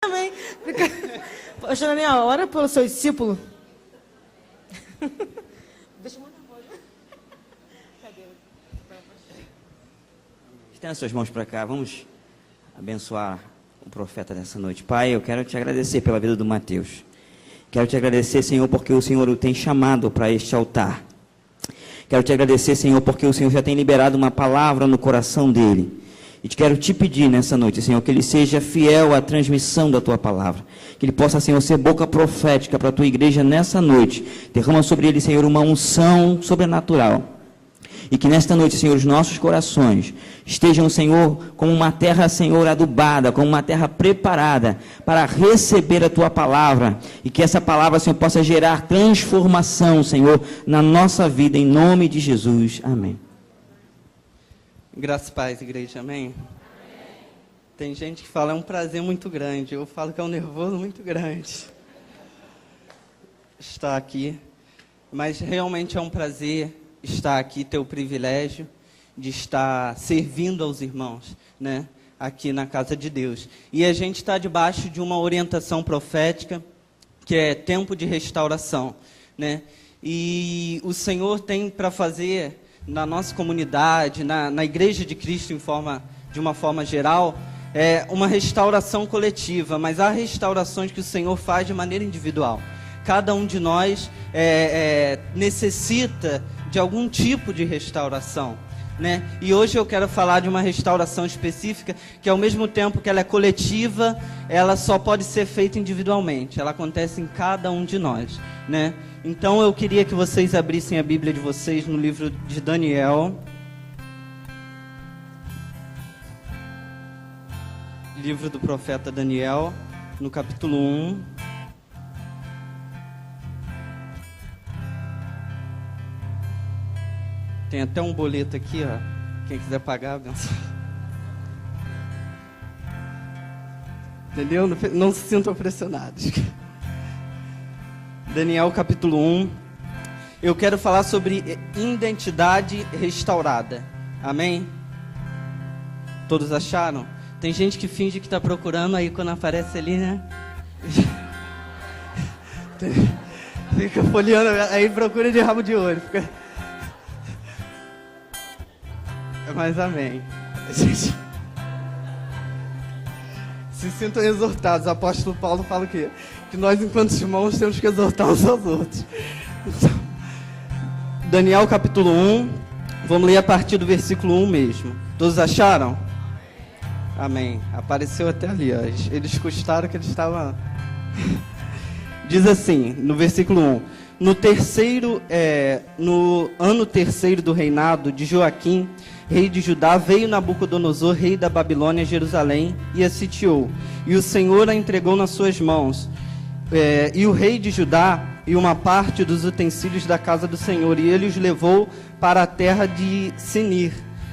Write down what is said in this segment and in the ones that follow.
Amém. Pastor Daniel, ora pelo seu discípulo. Deixa eu mandar a voz. Cadê? Estenda suas mãos para cá, vamos abençoar o profeta dessa noite. Pai, eu quero te agradecer pela vida do Mateus. Quero te agradecer, Senhor, porque o Senhor o tem chamado para este altar. Quero te agradecer, Senhor, porque o Senhor já tem liberado uma palavra no coração dele. E quero te pedir nessa noite, Senhor, que ele seja fiel à transmissão da tua palavra. Que ele possa, Senhor, ser boca profética para a tua igreja nessa noite. Derrama sobre ele, Senhor, uma unção sobrenatural. E que nesta noite, Senhor, os nossos corações estejam, Senhor, como uma terra, Senhor, adubada, como uma terra preparada para receber a Tua palavra. E que essa palavra, Senhor, possa gerar transformação, Senhor, na nossa vida, em nome de Jesus. Amém. Graças e paz, igreja. Amém? Tem gente que fala, é um prazer muito grande. Eu falo que é um nervoso muito grande estar aqui. Mas realmente é um prazer estar aqui, ter o privilégio de estar servindo aos irmãos, né, aqui na casa de Deus. E a gente está debaixo de uma orientação profética, que é tempo de restauração, né? E o Senhor tem para fazer na nossa comunidade, na Igreja de Cristo de uma forma geral, uma restauração coletiva, mas há restaurações que o Senhor faz de maneira individual. Cada um de nós necessita de algum tipo de restauração, né? E hoje eu quero falar de uma restauração específica, que ao mesmo tempo que ela é coletiva, ela só pode ser feita individualmente. Ela acontece em cada um de nós, né? Então eu queria que vocês abrissem a Bíblia de vocês no livro de Daniel. Livro do profeta Daniel, no capítulo 1. Tem até um boleto aqui, ó. Quem quiser pagar, abençoe. Entendeu? Não se sintam pressionados. Daniel capítulo 1. Eu quero falar sobre identidade restaurada. Amém? Todos acharam? Tem gente que finge que está procurando, aí quando aparece ali, né? Fica folheando, aí procura de rabo de olho. Mas amém. Se sintam exortados. O apóstolo Paulo fala o quê? Que nós, enquanto irmãos, temos que exortar uns aos outros. Daniel capítulo 1. Vamos ler a partir do versículo 1 mesmo. Todos acharam? Amém. Apareceu até ali, ó. Eles custaram que eles estavam... Diz assim, no versículo 1. No ano terceiro do reinado de Joaquim, rei de Judá, veio Nabucodonosor, rei da Babilônia, a Jerusalém, e a sitiou. E o Senhor a entregou nas suas mãos. E o rei de Judá e uma parte dos utensílios da casa do Senhor, e ele os levou para a terra de Senir,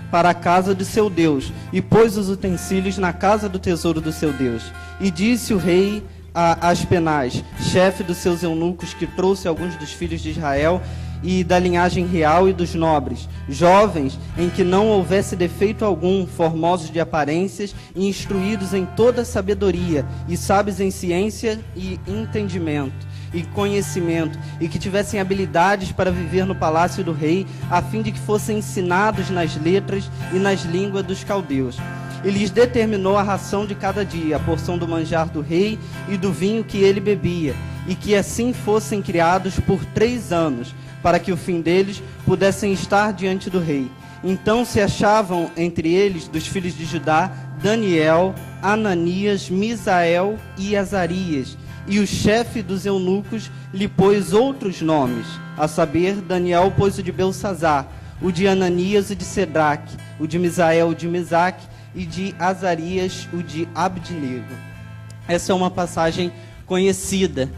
para a casa de seu Deus, e pôs os utensílios na casa do tesouro do seu Deus. E disse o rei a Aspenaz, chefe dos seus eunucos, que trouxe alguns dos filhos de Israel e da linhagem real e dos nobres, jovens em que não houvesse defeito algum, formosos de aparências e instruídos em toda sabedoria e sábios em ciência e entendimento e conhecimento, e que tivessem habilidades para viver no palácio do rei, a fim de que fossem ensinados nas letras e nas línguas dos caldeus. E lhes determinou a ração de cada dia, a porção do manjar do rei e do vinho que ele bebia, e que assim fossem criados por 3 anos, para que o fim deles pudessem estar diante do rei. Então se achavam entre eles, dos filhos de Judá, Daniel, Ananias, Misael e Azarias. E o chefe dos eunucos lhe pôs outros nomes, a saber, Daniel pôs o de Belsazzar, o de Ananias o de Cedraque, o de Misael o de Mesaque, e de Azarias o de Abdinego. Essa é uma passagem conhecida,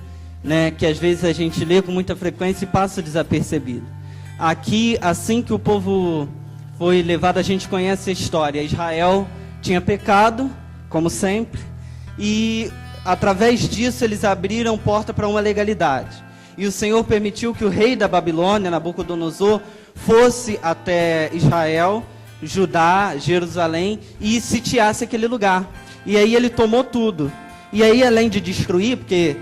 né, que às vezes a gente lê com muita frequência e passa desapercebido. Aqui, assim que o povo foi levado, a gente conhece a história. Israel tinha pecado, como sempre, e através disso eles abriram porta para uma legalidade. E o Senhor permitiu que o rei da Babilônia, Nabucodonosor, fosse até Israel, Judá, Jerusalém, e sitiasse aquele lugar. E aí ele tomou tudo. E aí, além de destruir, porque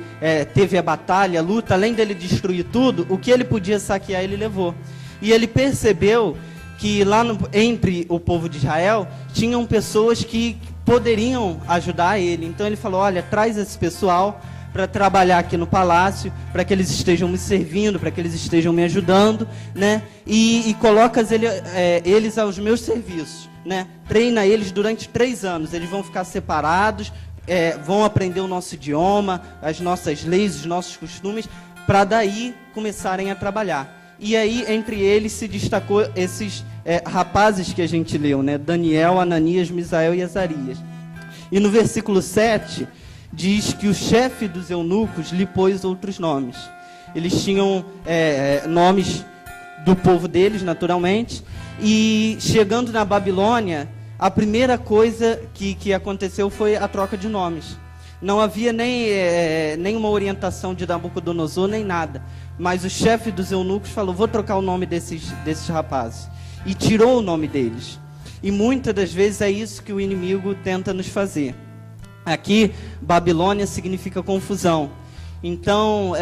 teve a batalha, a luta, além dele destruir tudo, o que ele podia saquear, ele levou. E ele percebeu que lá entre o povo de Israel, tinham pessoas que poderiam ajudar ele. Então ele falou, olha, traz esse pessoal para trabalhar aqui no palácio, para que eles estejam me servindo, para que eles estejam me ajudando, né? E coloca eles aos meus serviços, né? Treina eles durante 3 anos, eles vão ficar separados, vão aprender o nosso idioma, as nossas leis, os nossos costumes, para daí começarem a trabalhar. E aí, entre eles, se destacou esses rapazes que a gente leu, né? Daniel, Ananias, Misael e Azarias. E no versículo 7, diz que o chefe dos eunucos lhe pôs outros nomes. Eles tinham nomes do povo deles, naturalmente. E chegando na Babilônia, a primeira coisa que aconteceu foi a troca de nomes. Não havia nenhuma orientação de Nabucodonosor, nem nada. Mas o chefe dos eunucos falou, vou trocar o nome desses rapazes. E tirou o nome deles. E muitas das vezes é isso que o inimigo tenta nos fazer. Aqui, Babilônia significa confusão. Então,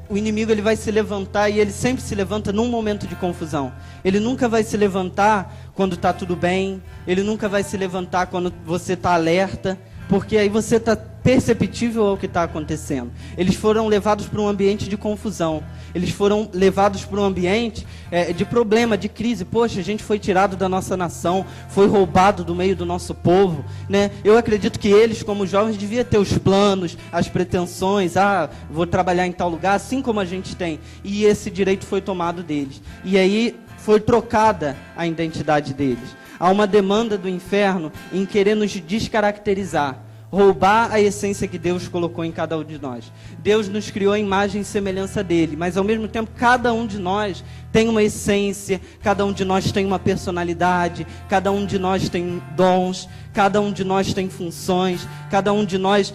o inimigo ele vai se levantar, e ele sempre se levanta num momento de confusão. Ele nunca vai se levantar quando está tudo bem. Ele nunca vai se levantar quando você está alerta. Porque aí você está perceptível ao que está acontecendo. Eles foram levados para um ambiente de confusão. Eles foram levados para um ambiente de problema, de crise. Poxa, a gente foi tirado da nossa nação, foi roubado do meio do nosso povo, né? Eu acredito que eles, como jovens, deviam ter os planos, as pretensões. Vou trabalhar em tal lugar, assim como a gente tem. E esse direito foi tomado deles. E aí foi trocada a identidade deles. Há uma demanda do inferno em querer nos descaracterizar, roubar a essência que Deus colocou em cada um de nós. Deus nos criou a imagem e semelhança dele, mas ao mesmo tempo cada um de nós tem uma essência, cada um de nós tem uma personalidade, cada um de nós tem dons, cada um de nós tem funções, cada um de nós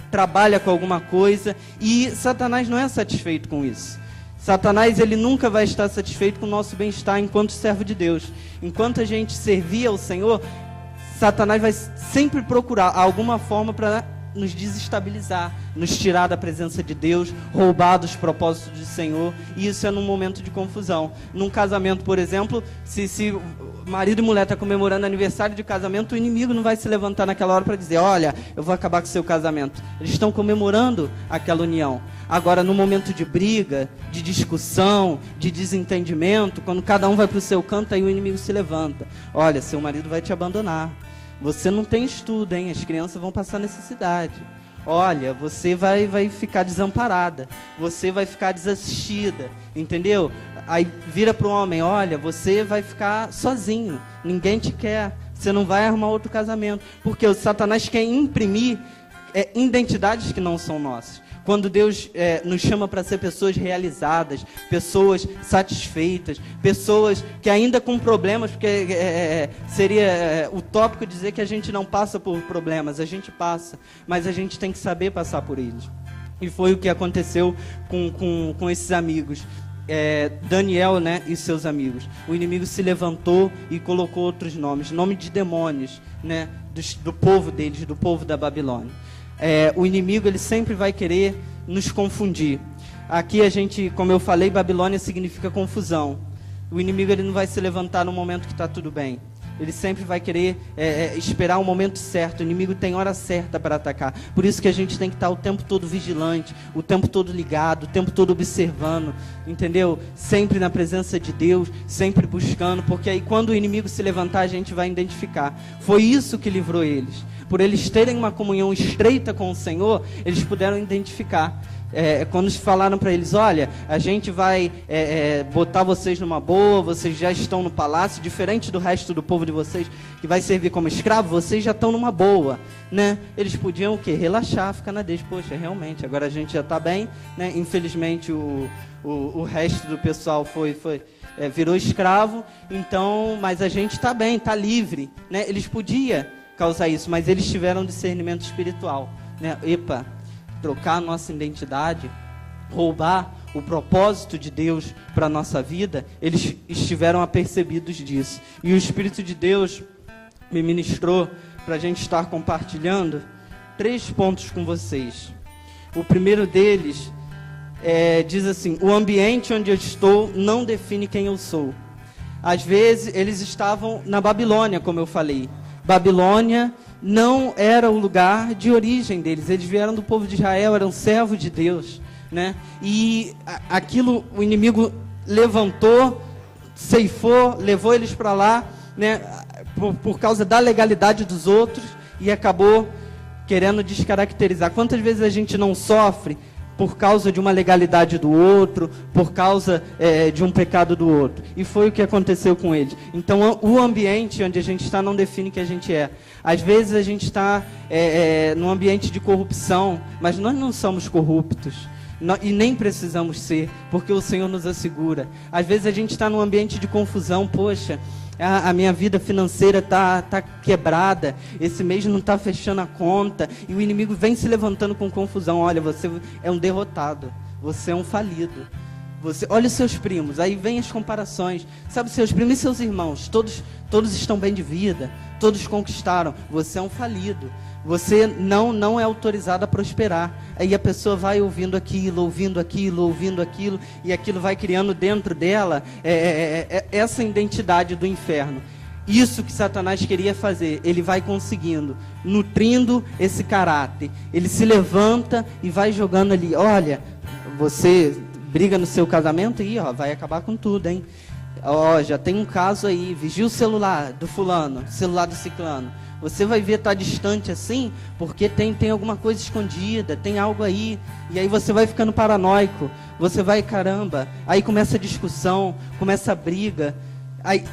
trabalha com alguma coisa, e Satanás não é satisfeito com isso. Satanás, ele nunca vai estar satisfeito com o nosso bem-estar enquanto servo de Deus. Enquanto a gente servir ao Senhor, Satanás vai sempre procurar alguma forma para nos desestabilizar, nos tirar da presença de Deus, roubar dos propósitos do Senhor. E isso é num momento de confusão. Num casamento, por exemplo, se marido e mulher estão comemorando aniversário de casamento, o inimigo não vai se levantar naquela hora para dizer, olha, eu vou acabar com o seu casamento. Eles estão comemorando aquela união. Agora, no momento de briga, de discussão, de desentendimento, quando cada um vai para o seu canto, aí o inimigo se levanta. Olha, seu marido vai te abandonar. Você não tem estudo, hein? As crianças vão passar necessidade. Olha, você vai ficar desamparada. Você vai ficar desassistida. Entendeu? Aí vira para o homem, olha, você vai ficar sozinho. Ninguém te quer. Você não vai arrumar outro casamento. Porque o Satanás quer imprimir identidades que não são nossas. Quando Deus nos chama para ser pessoas realizadas, pessoas satisfeitas, pessoas que ainda com problemas, porque seria utópico dizer que a gente não passa por problemas, a gente passa, mas a gente tem que saber passar por eles. E foi o que aconteceu com esses amigos. Daniel, né, e seus amigos. O inimigo se levantou e colocou outros nomes, nome de demônios, né, do povo deles, do povo da Babilônia. O inimigo, ele sempre vai querer nos confundir. Aqui a gente, como eu falei, Babilônia significa confusão. O inimigo, ele não vai se levantar no momento que está tudo bem. Ele sempre vai querer esperar o momento certo. O inimigo tem hora certa para atacar. Por isso que a gente tem que estar o tempo todo vigilante, o tempo todo ligado, o tempo todo observando, entendeu? Sempre na presença de Deus, sempre buscando, porque aí quando o inimigo se levantar, a gente vai identificar. Foi isso que livrou eles. Por eles terem uma comunhão estreita com o Senhor, eles puderam identificar. Quando falaram para eles, olha, a gente vai botar vocês numa boa, vocês já estão no palácio, diferente do resto do povo de vocês, que vai servir como escravo, vocês já estão numa boa, né? Eles podiam o quê? Relaxar, ficar na deles. Poxa, realmente, agora a gente já está bem, né? Infelizmente o resto do pessoal virou escravo, então, mas a gente está bem, está livre, né? Eles podiam causar isso, mas eles tiveram discernimento espiritual, né? Trocar a nossa identidade, roubar o propósito de Deus para a nossa vida, eles estiveram apercebidos disso. E o Espírito de Deus me ministrou para a gente estar compartilhando 3 pontos com vocês. O primeiro deles diz assim: o ambiente onde eu estou não define quem eu sou. Às vezes, eles estavam na Babilônia, como eu falei. Babilônia não era o lugar de origem deles. Eles vieram do povo de Israel, eram servos de Deus, né? E aquilo, o inimigo levantou, ceifou, levou eles para lá, né? Por causa da legalidade dos outros, e acabou querendo descaracterizar. Quantas vezes a gente não sofre por causa de uma legalidade do outro, por causa de um pecado do outro? E foi o que aconteceu com eles. Então, o ambiente onde a gente está não define quem a gente é. Às vezes a gente está num ambiente de corrupção, mas nós não somos corruptos. E nem precisamos ser, porque o Senhor nos assegura. Às vezes a gente está num ambiente de confusão. Poxa, a minha vida financeira está quebrada, esse mês não está fechando a conta, e o inimigo vem se levantando com confusão. Olha, você é um derrotado, você é um falido. Olha os seus primos, aí vem as comparações. Sabe, seus primos e seus irmãos, todos estão bem de vida, todos conquistaram. Você é um falido. Você não é autorizado a prosperar. Aí a pessoa vai ouvindo aquilo, e aquilo vai criando dentro dela essa identidade do inferno. Isso que Satanás queria fazer, ele vai conseguindo, nutrindo esse caráter. Ele se levanta e vai jogando ali. Olha, você briga no seu casamento e vai acabar com tudo, hein? Já tem um caso aí, vigia o celular do fulano, celular do ciclano. Você vai ver, tá distante assim, porque tem alguma coisa escondida, tem algo aí. E aí você vai ficando paranoico, você vai, caramba. Aí começa a discussão, começa a briga. Aí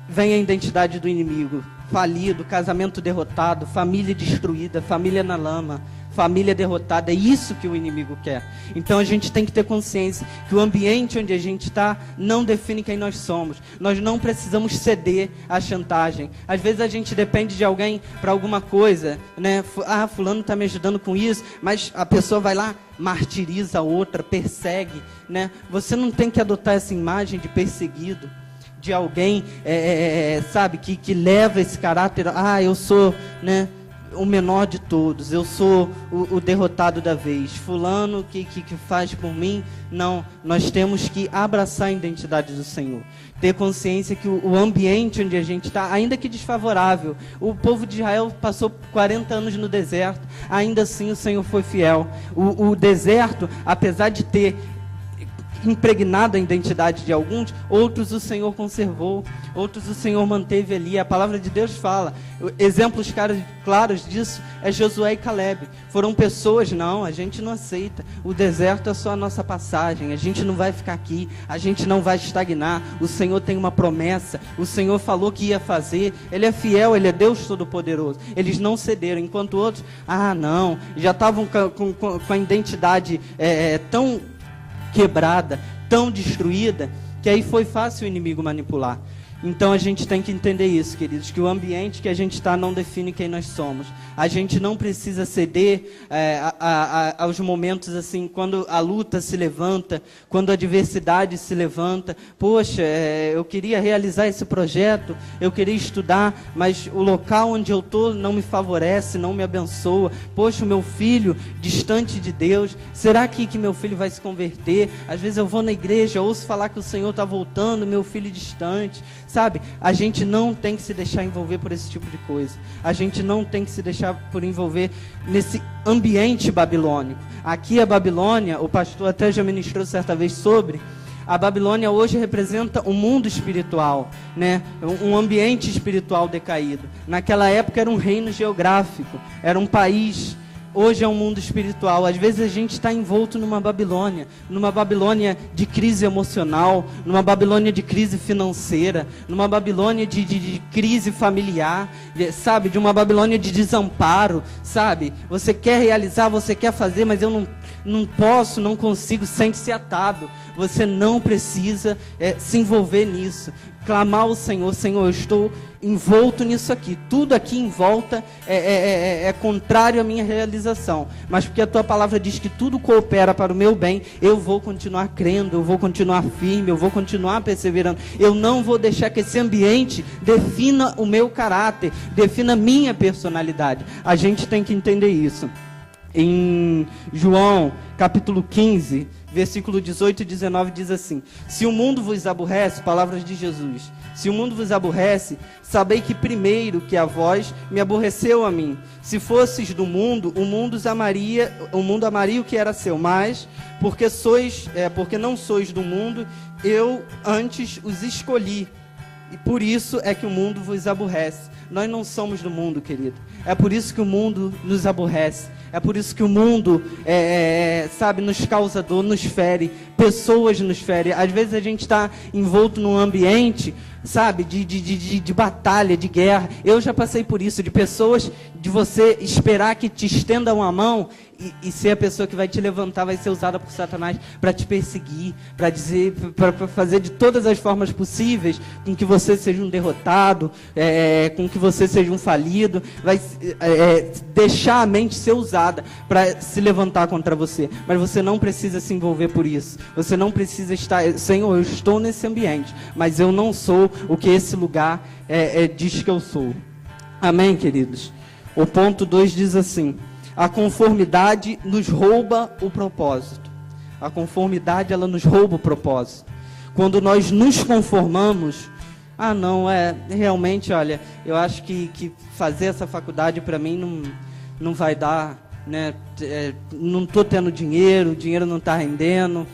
vem a identidade do inimigo. Falido, casamento derrotado, família destruída, família na lama, família derrotada. É isso que o inimigo quer. Então a gente tem que ter consciência que o ambiente onde a gente está não define quem nós somos. Nós não precisamos ceder à chantagem. Às vezes a gente depende de alguém para alguma coisa, né? Fulano está me ajudando com isso, mas a pessoa vai lá, martiriza a outra, persegue, né? Você não tem que adotar essa imagem de perseguido, de alguém, sabe, que leva esse caráter. Eu sou, né, o menor de todos, eu sou o derrotado da vez, fulano que faz por mim. Não, nós temos que abraçar a identidade do Senhor, ter consciência que o ambiente onde a gente está, ainda que desfavorável, o povo de Israel passou 40 anos no deserto, ainda assim o Senhor foi fiel. O deserto, apesar de ter impregnado a identidade de alguns, outros o Senhor conservou, outros o Senhor manteve ali. A palavra de Deus fala, exemplos claros disso é Josué e Caleb. Foram pessoas, a gente não aceita, o deserto é só a nossa passagem, a gente não vai ficar aqui, a gente não vai estagnar, o Senhor tem uma promessa, o Senhor falou que ia fazer, Ele é fiel, Ele é Deus Todo-Poderoso. Eles não cederam, enquanto outros, já estavam com a identidade tão quebrada, tão destruída, que aí foi fácil o inimigo manipular. Então a gente tem que entender isso, queridos, que o ambiente que a gente está não define quem nós somos. A gente não precisa ceder aos momentos assim, quando a luta se levanta, quando a adversidade se levanta. Poxa, eu queria realizar esse projeto, eu queria estudar, mas o local onde eu estou não me favorece, não me abençoa. Poxa, o meu filho distante de Deus, será que meu filho vai se converter? Às vezes eu vou na igreja, ouço falar que o Senhor está voltando, meu filho distante. Sabe, a gente não tem que se deixar envolver por esse tipo de coisa. A gente não tem que se deixar por envolver nesse ambiente babilônico. Aqui a Babilônia, o pastor até já ministrou certa vez sobre, a Babilônia hoje representa um mundo espiritual, né? Um ambiente espiritual decaído. Naquela época era um reino geográfico, era um país. Hoje é um mundo espiritual. Às vezes a gente está envolto numa Babilônia de crise emocional, numa Babilônia de crise financeira, numa Babilônia de crise familiar, sabe? De uma Babilônia de desamparo, sabe? Você quer realizar, você quer fazer, mas eu não posso, não consigo, sente-se atado. Você não precisa se envolver nisso. clamar ao Senhor: Senhor, eu estou envolto nisso aqui, tudo aqui em volta é contrário à minha realização, mas porque a tua palavra diz que tudo coopera para o meu bem, eu vou continuar crendo, eu vou continuar firme, eu vou continuar perseverando, eu não vou deixar que esse ambiente defina o meu caráter, defina a minha personalidade. A gente tem que entender isso. Em João capítulo 15, versículo 18 e 19 diz assim: se o mundo vos aborrece, palavras de Jesus, se o mundo vos aborrece, sabei que primeiro que a vós me aborreceu a mim. Se fosses do mundo, o mundo amaria o que era seu, mas porque não sois do mundo, eu antes os escolhi, e por isso é que o mundo vos aborrece. Nós não somos do mundo, querido. É por isso que o mundo nos aborrece. É por isso que o mundo, nos causa dor, nos fere. Pessoas nos ferem. Às vezes a gente está envolto num ambiente, sabe, de batalha, de guerra. Eu já passei por isso, de pessoas, de você esperar que te estendam a mão e ser a pessoa que vai te levantar, vai ser usada por Satanás para te perseguir, para fazer de todas as formas possíveis com que você seja um derrotado, com que você seja um falido, vai deixar a mente ser usada para se levantar contra você. Mas você não precisa se envolver por isso. Você não precisa estar: Senhor, eu estou nesse ambiente, mas eu não sou o que esse lugar diz que eu sou. Amém, queridos? O ponto 2 diz assim: a conformidade nos rouba o propósito. A conformidade, ela nos rouba o propósito. Quando nós nos conformamos, realmente, olha, eu acho que fazer essa faculdade para mim não vai dar, né? Não estou tendo dinheiro, o dinheiro não está rendendo,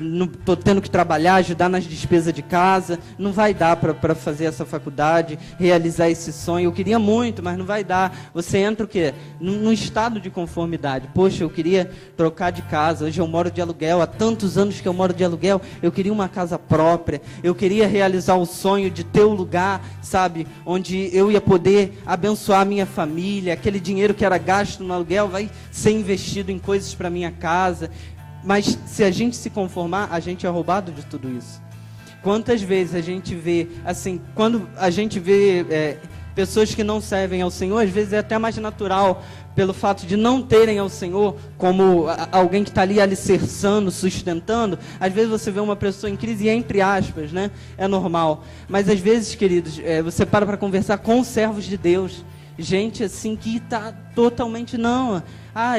não estou tendo que trabalhar, ajudar nas despesas de casa, não vai dar para fazer essa faculdade, realizar esse sonho. Eu queria muito, mas não vai dar. Você entra o quê? Num estado de conformidade. Poxa, eu queria trocar de casa, hoje eu moro de aluguel, há tantos anos que eu moro de aluguel, eu queria uma casa própria, eu queria realizar o sonho de ter um lugar, sabe, onde eu ia poder abençoar a minha família, aquele dinheiro que era gasto no aluguel vai ser investido em coisas para minha casa. Mas se a gente se conformar, a gente é roubado de tudo isso. Quantas vezes a gente vê, assim, quando a gente vê pessoas que não servem ao Senhor, às vezes é até mais natural, pelo fato de não terem ao Senhor, como alguém que está ali alicerçando, sustentando. Às vezes você vê uma pessoa em crise e entre aspas, né? É normal. Mas às vezes, queridos, você para conversar com servos de Deus. Gente assim que está totalmente,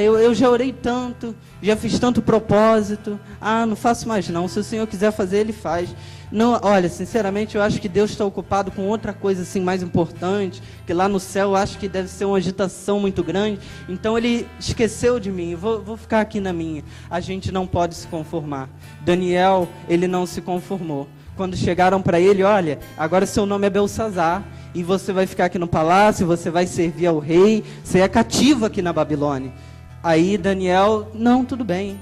eu já orei tanto, já fiz tanto propósito, não faço mais não, se o Senhor quiser fazer, Ele faz. Não, olha, sinceramente, eu acho que Deus está ocupado com outra coisa assim mais importante, que lá no céu eu acho que deve ser uma agitação muito grande, então Ele esqueceu de mim, vou ficar aqui na minha. A gente não pode se conformar. Daniel, ele não se conformou. Quando chegaram para ele: olha, agora seu nome é Belsazar, e você vai ficar aqui no palácio, você vai servir ao rei, você é cativo aqui na Babilônia. Aí Daniel: não, tudo bem.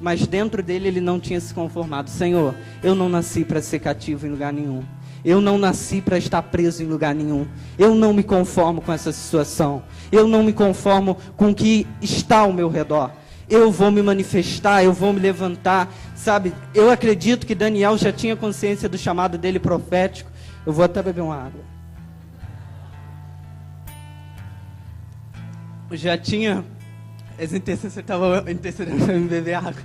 Mas dentro dele ele não tinha se conformado. Senhor, eu não nasci para ser cativo em lugar nenhum. Eu não nasci para estar preso em lugar nenhum. Eu não me conformo com essa situação. Eu não me conformo com o que está ao meu redor. Eu vou me manifestar, eu vou me levantar, sabe? Eu acredito que Daniel já tinha consciência do chamado dele profético. Eu vou até beber uma água. Eu já tinha... Esse intercessor estava intercedendo para me beber água.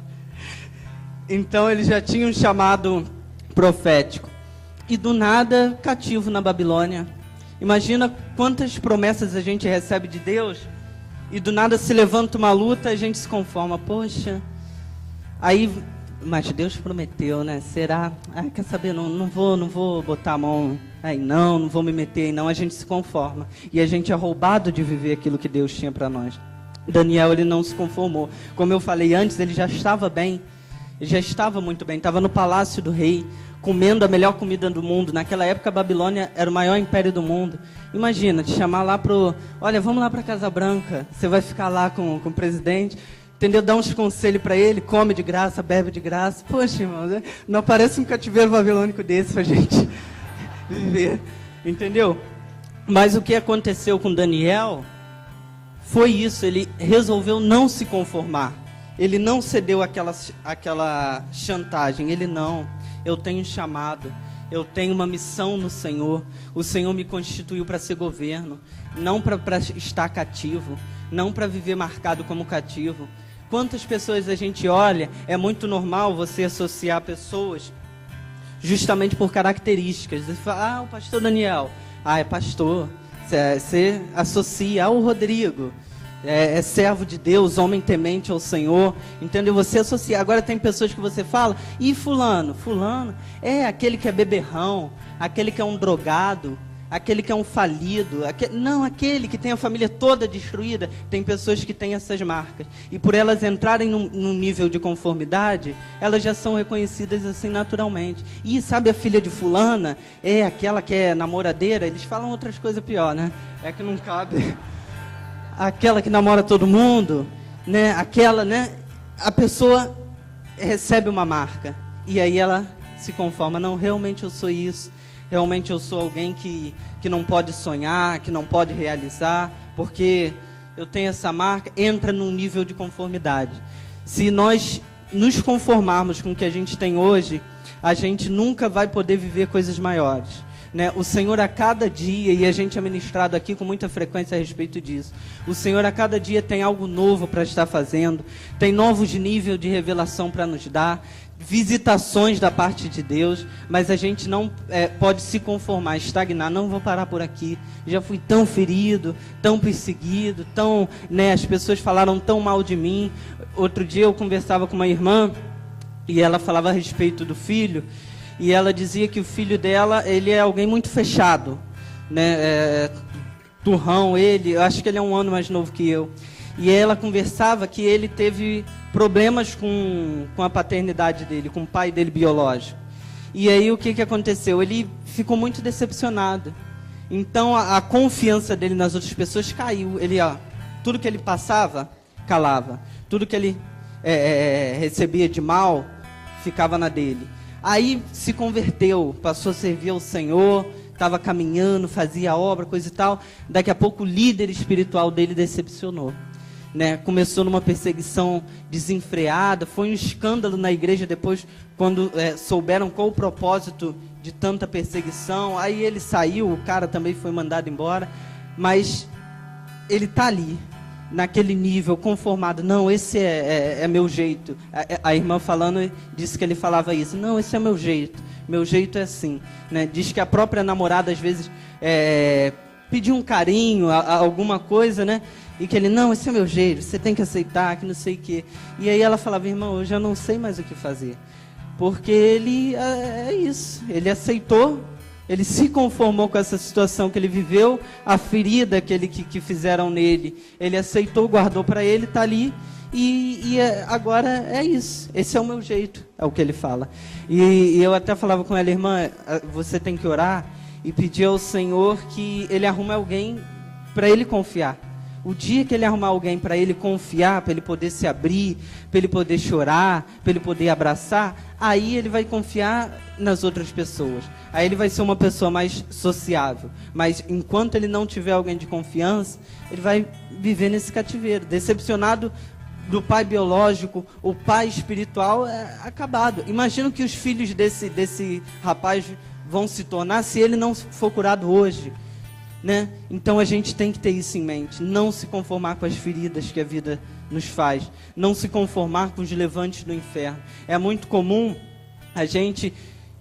Então ele já tinha um chamado profético. E do nada, cativo na Babilônia. Imagina quantas promessas a gente recebe de Deus e do nada se levanta uma luta, a gente se conforma. Poxa, aí, mas Deus prometeu, né? Será? Quer saber? Não vou botar a mão aí, não vou me meter aí, não. A gente se conforma e a gente é roubado de viver aquilo que Deus tinha para nós. Daniel, ele não se conformou. Como eu falei antes, ele já estava bem. Ele já estava muito bem. Estava no palácio do rei, comendo a melhor comida do mundo. Naquela época, a Babilônia era o maior império do mundo. Imagina, te chamar lá olha, vamos lá para a Casa Branca. Você vai ficar lá com o presidente. Entendeu? Dá uns conselhos para ele. Come de graça, bebe de graça. Poxa, irmão, não aparece um cativeiro babilônico desse para a gente viver. Entendeu? Mas o que aconteceu com Daniel... foi isso, ele resolveu não se conformar. Ele não cedeu àquela chantagem. Eu tenho um chamado. Eu tenho uma missão no Senhor. O Senhor me constituiu para ser governo, não para estar cativo, não para viver marcado como cativo. Quantas pessoas a gente olha, é muito normal você associar pessoas justamente por características. Você fala, o pastor Daniel, é pastor. Você associa ao Rodrigo, é servo de Deus, homem temente ao Senhor, entendeu? Você associa. Agora tem pessoas que você fala, e fulano é aquele que é beberrão, aquele que é um drogado, aquele que é um falido, aquele que tem a família toda destruída. Tem pessoas que têm essas marcas, e por elas entrarem num nível de conformidade, elas já são reconhecidas assim naturalmente. E sabe a filha de fulana, é aquela que é namoradeira, eles falam outras coisas pior, né? É que não cabe. Aquela que namora todo mundo, né? Aquela, né? A pessoa recebe uma marca, e aí ela se conforma, não, realmente eu sou isso. Realmente eu sou alguém que não pode sonhar, que não pode realizar, porque eu tenho essa marca. Entra num nível de conformidade. Se nós nos conformarmos com o que a gente tem hoje, a gente nunca vai poder viver coisas maiores, né? O Senhor a cada dia, e a gente é ministrado aqui com muita frequência a respeito disso, o Senhor a cada dia tem algo novo para estar fazendo, tem novos níveis de revelação para nos dar, visitações da parte de Deus, mas a gente não pode se conformar, estagnar. Não vou parar por aqui, já fui tão ferido, tão perseguido, as pessoas falaram tão mal de mim. Outro dia eu conversava com uma irmã, e ela falava a respeito do filho, e ela dizia que o filho dela, ele é alguém muito fechado, né? Turrão, eu acho que ele é 1 ano mais novo que eu. E ela conversava que ele teve problemas com a paternidade dele, com o pai dele biológico. E aí o que aconteceu? Ele ficou muito decepcionado. Então a confiança dele nas outras pessoas caiu. Tudo que ele passava, calava. Tudo que ele recebia de mal, ficava na dele. Aí se converteu, passou a servir ao Senhor, estava caminhando, fazia obra, coisa e tal. Daqui a pouco o líder espiritual dele decepcionou, né? Começou numa perseguição desenfreada, foi um escândalo na igreja depois, quando souberam qual o propósito de tanta perseguição. Aí ele saiu, o cara também foi mandado embora, mas ele está ali, naquele nível, conformado. Não, esse é meu jeito. A irmã falando, disse que ele falava isso. Não, esse é meu jeito é assim, né? Diz que a própria namorada às vezes pediu um carinho, alguma coisa, né? E que ele, não, esse é meu jeito, você tem que aceitar, que não sei o quê. E aí ela falava, irmão, eu já não sei mais o que fazer. Porque ele, isso, ele aceitou, ele se conformou com essa situação que ele viveu, a ferida que fizeram nele, ele aceitou, guardou para ele, está ali, e agora é isso, esse é o meu jeito, é o que ele fala. E eu até falava com ela, irmã, você tem que orar e pedir ao Senhor que ele arrume alguém para ele confiar. O dia que ele arrumar alguém para ele confiar, para ele poder se abrir, para ele poder chorar, para ele poder abraçar, aí ele vai confiar nas outras pessoas. Aí ele vai ser uma pessoa mais sociável. Mas enquanto ele não tiver alguém de confiança, ele vai viver nesse cativeiro. Decepcionado do pai biológico, o pai espiritual é acabado. Imagina que os filhos desse rapaz vão se tornar se ele não for curado hoje, né? Então a gente tem que ter isso em mente, não se conformar com as feridas que a vida nos faz, não se conformar com os levantes do inferno. É muito comum a gente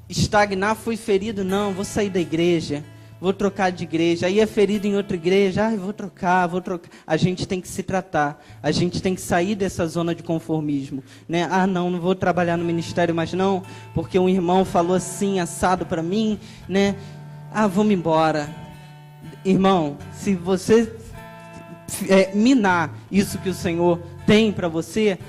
estagnar, fui ferido, não, vou sair da igreja, vou trocar de igreja, aí é ferido em outra igreja, vou trocar. A gente tem que se tratar, a gente tem que sair dessa zona de conformismo, né? Não vou trabalhar no ministério mais não, porque um irmão falou assim, assado para mim, né? Vamos embora. Irmão, se você minar isso que o Senhor tem para você,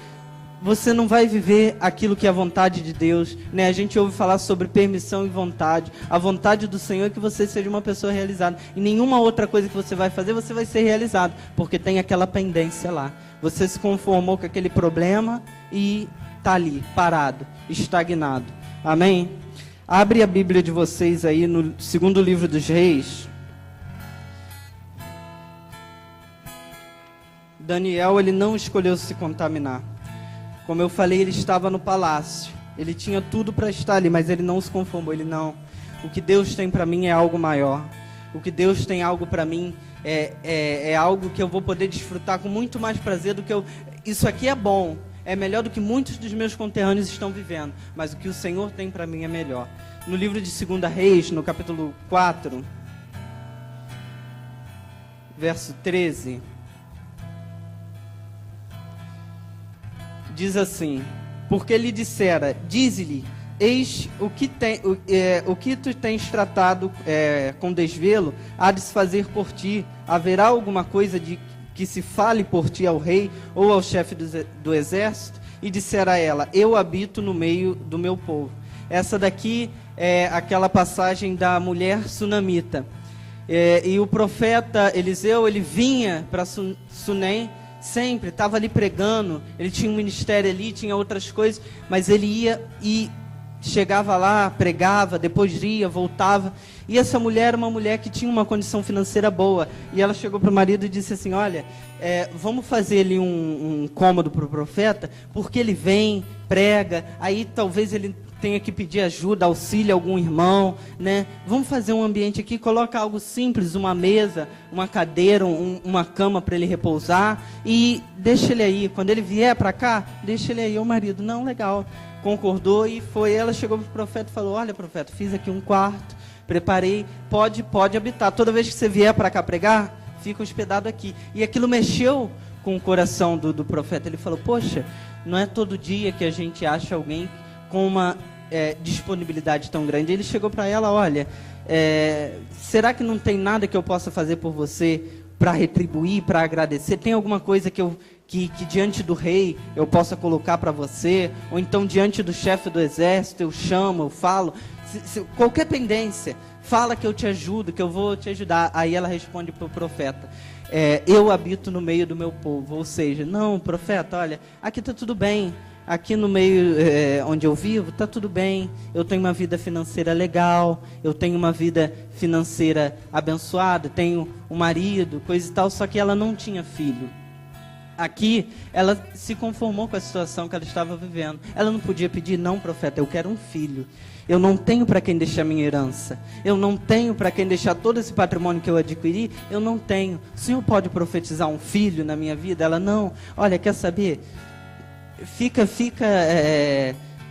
você não vai viver aquilo que é a vontade de Deus, né? A gente ouve falar sobre permissão e vontade. A vontade do Senhor é que você seja uma pessoa realizada. E nenhuma outra coisa que você vai fazer, você vai ser realizado, porque tem aquela pendência lá. Você se conformou com aquele problema e está ali, parado, estagnado. Amém? Abre a Bíblia de vocês aí no 2º livro dos Reis. Daniel, ele não escolheu se contaminar. Como eu falei, ele estava no palácio. Ele tinha tudo para estar ali, mas ele não se conformou. Ele não. O que Deus tem para mim é algo maior. O que Deus tem algo para mim é algo que eu vou poder desfrutar com muito mais prazer do que eu... Isso aqui é bom, é melhor do que muitos dos meus conterrâneos estão vivendo, mas o que o Senhor tem para mim é melhor. No livro de 2 Reis, no capítulo 4, verso 13, diz assim: porque lhe dissera, dize-lhe, eis o que tu tens tratado com desvelo, há de se fazer por ti. Haverá alguma coisa de que se fale por ti ao rei ou ao chefe do exército? E dissera a ela, eu habito no meio do meu povo. Essa daqui é aquela passagem da mulher sunamita. E o profeta Eliseu, ele vinha para Sunem, sempre, estava ali pregando, ele tinha um ministério ali, tinha outras coisas, mas ele ia e chegava lá, pregava, depois ia, voltava. E essa mulher era uma mulher que tinha uma condição financeira boa. E ela chegou para o marido e disse assim, olha, vamos fazer ali um cômodo para o profeta, porque ele vem, prega, aí talvez ele tenha que pedir ajuda, auxílio a algum irmão, né? Vamos fazer um ambiente aqui, coloca algo simples, uma mesa, uma cadeira, uma cama para ele repousar e deixa ele aí. Quando ele vier para cá, deixa ele aí. O marido, não, legal, concordou e foi. Ela chegou para o profeta e falou, olha, profeta, fiz aqui um quarto, preparei, pode habitar. Toda vez que você vier para cá pregar, fica hospedado aqui. E aquilo mexeu com o coração do profeta. Ele falou, poxa, não é todo dia que a gente acha alguém com uma disponibilidade tão grande. Ele chegou para ela, olha, será que não tem nada que eu possa fazer por você para retribuir, para agradecer? Tem alguma coisa que diante do rei eu possa colocar para você? Ou então diante do chefe do exército eu chamo, eu falo? Qualquer pendência, fala que eu te ajudo, que eu vou te ajudar. Aí ela responde para o profeta, eu habito no meio do meu povo. Ou seja, não, profeta, olha, aqui está tudo bem. Aqui no meio onde eu vivo, está tudo bem. Eu tenho uma vida financeira legal, eu tenho uma vida financeira abençoada, tenho um marido, coisa e tal, só que ela não tinha filho. Aqui, ela se conformou com a situação que ela estava vivendo. Ela não podia pedir, não, profeta, eu quero um filho. Eu não tenho para quem deixar minha herança. Eu não tenho para quem deixar todo esse patrimônio que eu adquiri. Eu não tenho. O Senhor pode profetizar um filho na minha vida? Ela, não. Olha, quer saber? Fica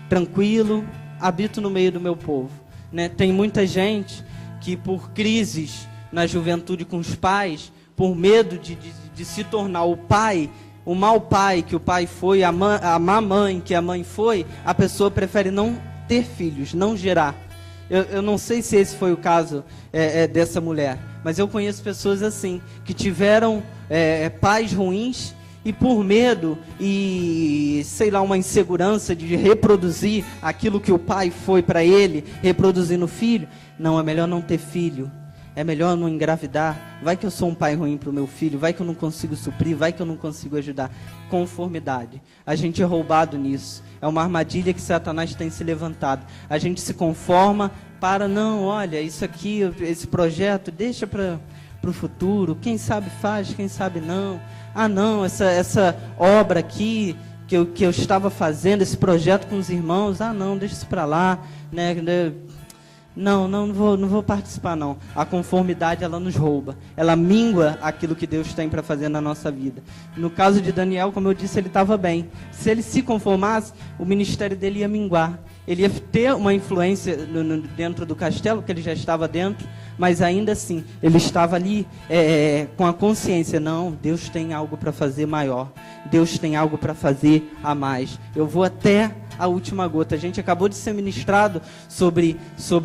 tranquilo, habito no meio do meu povo, né? Tem muita gente que por crises na juventude com os pais, por medo de se tornar o pai, o mau pai que o pai foi, a má mãe que a mãe foi, a pessoa prefere não ter filhos, não gerar. Eu não sei se esse foi o caso dessa mulher, mas eu conheço pessoas assim, que tiveram pais ruins, e por medo e, sei lá, uma insegurança de reproduzir aquilo que o pai foi para ele, reproduzir no filho. Não, é melhor não ter filho. É melhor não engravidar. Vai que eu sou um pai ruim para o meu filho. Vai que eu não consigo suprir. Vai que eu não consigo ajudar. Conformidade. A gente é roubado nisso. É uma armadilha que Satanás tem se levantado. A gente se conforma para, não, olha, isso aqui, esse projeto, deixa para o futuro. Quem sabe faz, quem sabe não. Ah, não, essa obra aqui que eu estava fazendo, esse projeto com os irmãos, não, deixa isso para lá, né? Não vou participar, não. A conformidade, ela nos rouba. Ela mingua aquilo que Deus tem para fazer na nossa vida. No caso de Daniel, como eu disse, ele estava bem. Se ele se conformasse, o ministério dele ia minguar. Ele ia ter uma influência dentro do castelo, que ele já estava dentro, mas ainda assim, ele estava ali com a consciência, não, Deus tem algo para fazer maior. Deus tem algo para fazer a mais. Eu vou até a última gota. A gente acabou de ser ministrado sobre